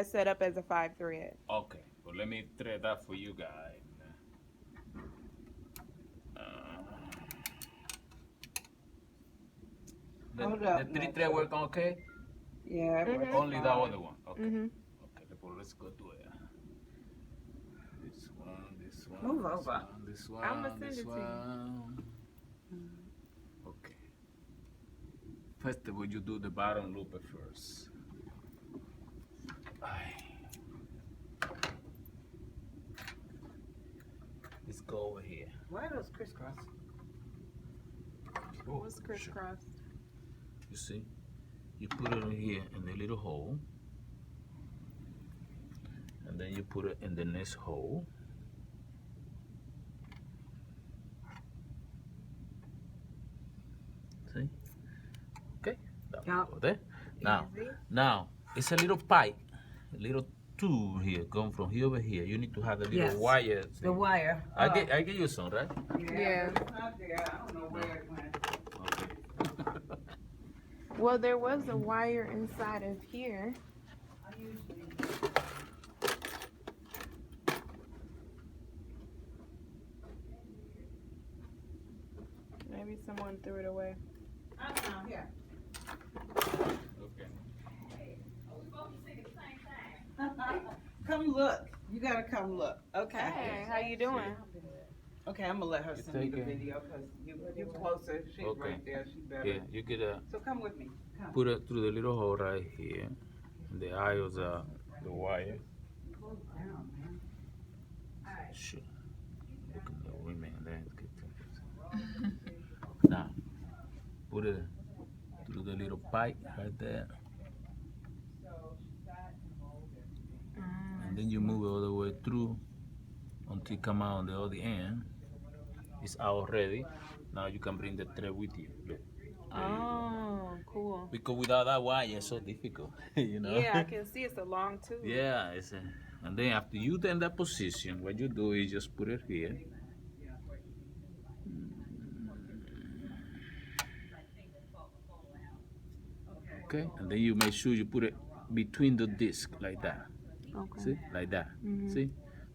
set up as a 5 thread. Okay, well let me thread that for you guys. Hold The up. three thread work okay? Yeah, it works Only that fine. other one. Okay. Okay, well, let's go do it. This one, this one, Move this over. one, this one, I'ma send this it to you. one. Okay. First of all, you do the bottom loop at first. Let's go over here. Why are those crisscross? What's crisscross? You see, you put it in here in the little hole, and then you put it in the next hole. See? Okay, that Yep. go there. Easy. Now it's a little pipe, a little tube here, going from here over here. You need to have the little Yes. wire. The wire. I get you some, right? Yeah. It's not there. I don't know where it went. Okay. Well, there was a wire inside of here. I usually. Maybe someone threw it away. I found here. Okay. Come look. You gotta come look. Okay. Hey, how you doing? Okay, I'm gonna let her send you the take it. video because you closer. She's Okay. right there. She better. Yeah, you could So come with me. Come. put it through the little hole right here. And the eye of the wire. Close down, man. Sure. Look at the women there. Now, put it through the little pipe right there. And then you move it all the way through until it come out on the other end. It's out already. Now you can bring the thread with you. Look. Oh, cool. Because without that wire, it's so difficult, you know? Yeah, I can see it's a long tube. Yeah, and then after you in that position, what you do is just put it here. Okay, and then you make sure you put it between the disc like that. Okay. See, like that. See,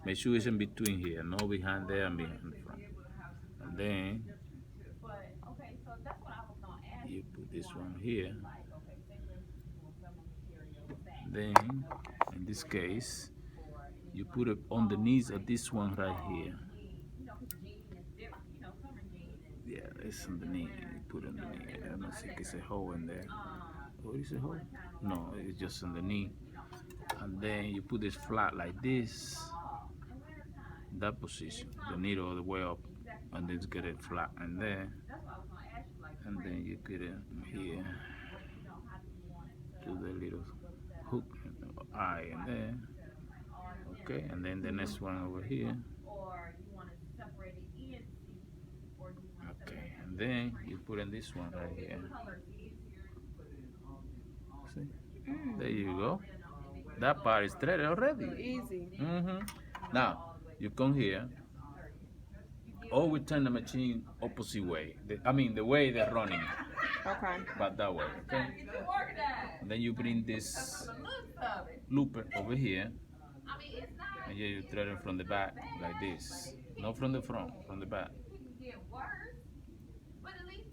make sure it's in between here, no behind there and behind the front. And then you put this one here. Then, in this case, you put it underneath of this one right here. Yeah, it's underneath. You put it underneath. I don't think it's a hole in there. Oh, is it a hole? No, it's just underneath. And then you put this flat like this. That position. The needle all the way up. And then get it flat in there. And then you get it here. To the little hook eye in there. Okay, and then the next one over here. Okay, and then you put in this one right here. See? There you go. That part is threaded already. Easy. Now, you come here. Always turn the machine opposite way. The way they're running. Okay. But that way, okay? And then you bring this looper over here. And you thread it from the back like this. Not from the front, from the back.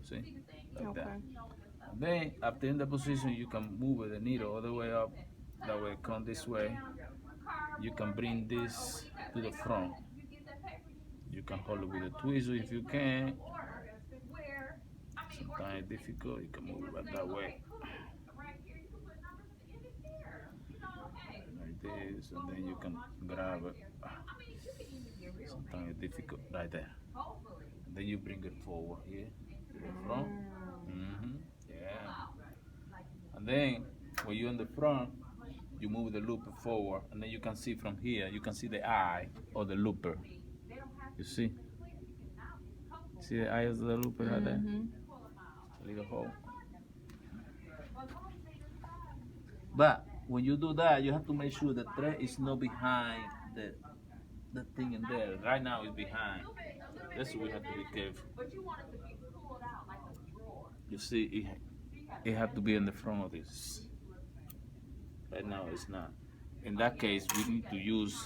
See? Like that. And then after in the position you can move the needle all the way up. That way come this way. You can bring this to the front. You can hold it with a tweezer if you can. Sometimes it's difficult, you can move it back that way. Like this, and then you can grab it. Sometimes it's difficult, right there. And then you bring it forward here to the front. Yeah. And then when you're in the front, you move the looper forward, and then you can see from here, you can see the eye of the looper. You see? See the eye of the looper right there? A little hole. But when you do that, you have to make sure the thread is not behind the thing in there. Right now it's behind. That's what we have to be careful. You see, it have to be in the front of this. Right now it's not. in that case, we need to use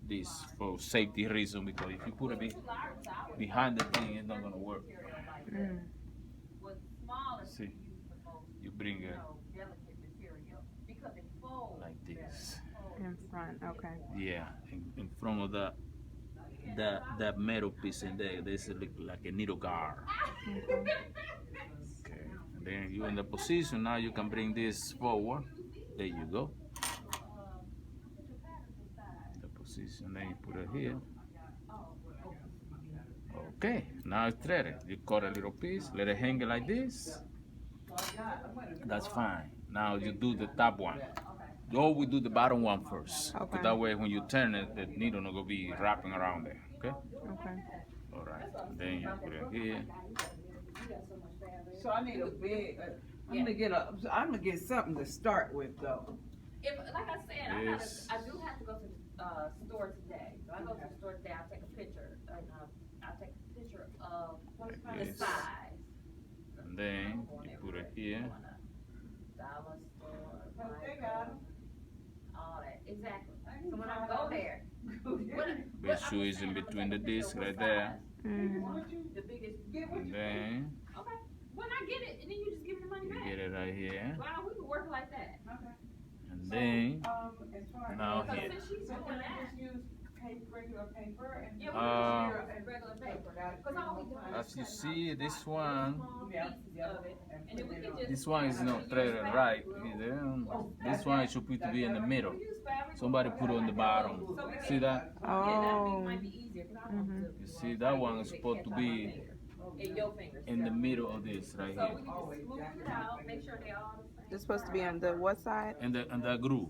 this for safety reason because if you put it behind the thing, it's not gonna work. Mm. See, you bring it like this. In front, okay. Yeah, in front of that metal piece in there, there's like a needle guard. Okay. Okay, and then you're in the position. Now you can bring this forward. There you go. The position, then you put it here. Okay, now it's threaded. You cut a little piece, let it hang like this. That's fine. Now you do the top one. You always do the bottom one first. Okay. That way when you turn it, the needle not gonna be wrapping around there. Okay? Okay. All right. Then you put it here. So I need a big. I'm gonna get something to start with though. If, like I said, Yes. I do have to go to the store today. So I go to the store today, I'll take a picture, and I'll take a picture of the Yes. size. And then you put it here. Dollar store, They got 'em. all that, exactly. So when I go there, Make sure it's in between the discs right there. Mm. the biggest, And then okay. When I get it, and then you just give me the money you back. get it right here. Wow, we can work like that. And then As far now Because here. since she's so doing can I that, just use regular paper and yeah, we Uh, can just use regular paper. Because all we do As you see, this one, small pieces of it, and then we can just. this one is not threaded right either. This one is supposed to be in the middle. Somebody put it on the bottom. See that? Oh. Might be easier, 'cause I don't want to. You see, that one is supposed to be In your fingers. in the middle of this right So we here. can just smooth it out, make sure they all the same. It's supposed to be on the what side? And the groove.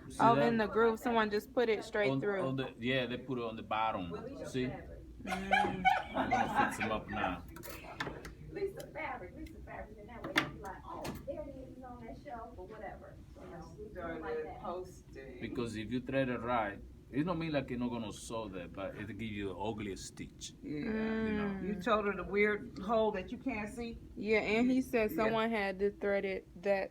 See Oh, that? in the groove. Someone just put it straight on through. yeah, they put it on the bottom. See? Mm. I'm gonna fix them up now. Lisa fabric, and that way you'll be like, oh, there it is, on that shelf or whatever. You know, we do it like that. posting. Because if you thread it right, it don't mean like you're not gonna sew that, but it'll give you the ugliest stitch. Yeah. You know. You told her the weird hole that you can't see. Yeah, and he said someone had to thread it that